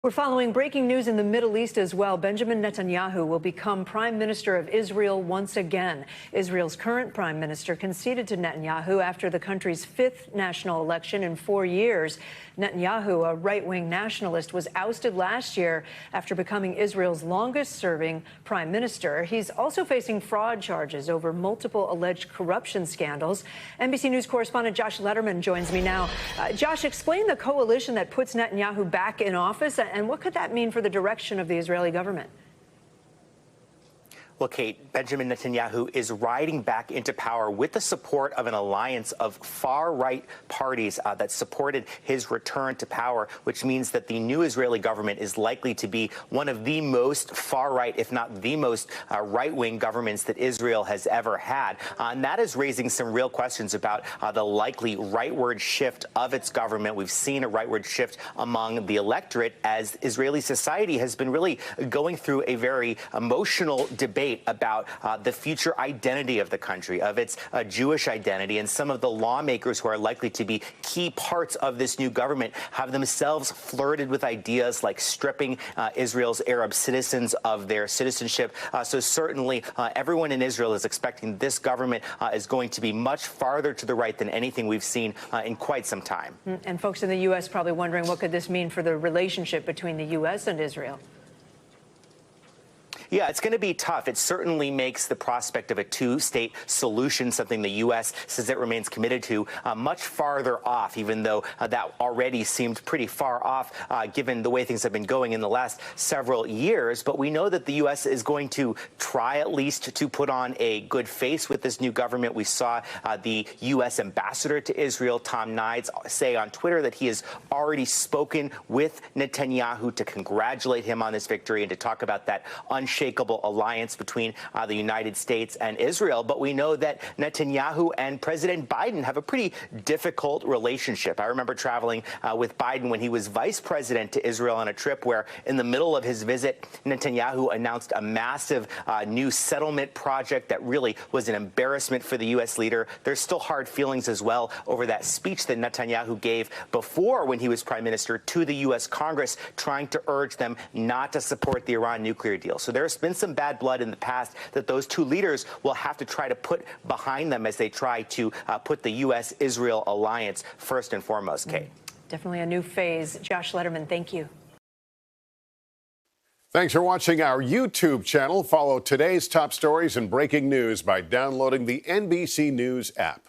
We're following breaking news in the Middle East as well. Benjamin Netanyahu will become Prime Minister of Israel once again. Israel's current Prime Minister conceded to Netanyahu after the country's fifth national election in 4 years. Netanyahu, a right-wing nationalist, was ousted last year after becoming Israel's longest-serving prime minister. He's also facing fraud charges over multiple alleged corruption scandals. NBC News correspondent Josh Letterman joins me now. Josh, explain the coalition that puts Netanyahu back in office, and what could that mean for the direction of the Israeli government? Well, Kate, Benjamin Netanyahu is riding back into power with the support of an alliance of far-right parties that supported his return to power, which means that the new Israeli government is likely to be one of the most far-right, if not the most right-wing governments that Israel has ever had. And that is raising some real questions about the likely rightward shift of its government. We've seen a rightward shift among the electorate as Israeli society has been really going through a very emotional debate about the future identity of the country, of its Jewish identity, and some of the lawmakers who are likely to be key parts of this new government have themselves flirted with ideas like stripping Israel's Arab citizens of their citizenship. So certainly everyone in Israel is expecting this government is going to be much farther to the right than anything we've seen in quite some time. And folks in the U.S. probably wondering, what could this mean for the relationship between the U.S. and Israel? Yeah, it's going to be tough. It certainly makes the prospect of a two-state solution, something the U.S. says it remains committed to, much farther off, even though that already seemed pretty far off given the way things have been going in the last several years. But we know that the U.S. is going to try at least to put on a good face with this new government. We saw the U.S. ambassador to Israel, Tom Nides, say on Twitter that he has already spoken with Netanyahu to congratulate him on this victory and to talk about that unshakable alliance between the United States and Israel. But we know that Netanyahu and President Biden have a pretty difficult relationship. I remember traveling with Biden when he was vice president to Israel on a trip where in the middle of his visit, Netanyahu announced a massive new settlement project that really was an embarrassment for the U.S. leader. There's still hard feelings as well over that speech that Netanyahu gave before, when he was prime minister, to the U.S. Congress, trying to urge them not to support the Iran nuclear deal. So there's been some bad blood in the past that those two leaders will have to try to put behind them as they try to put the U.S.-Israel alliance first and foremost, Kate. Definitely a new phase. Josh Letterman, thank you. Thanks for watching our YouTube channel. Follow today's top stories and breaking news by downloading the NBC News app.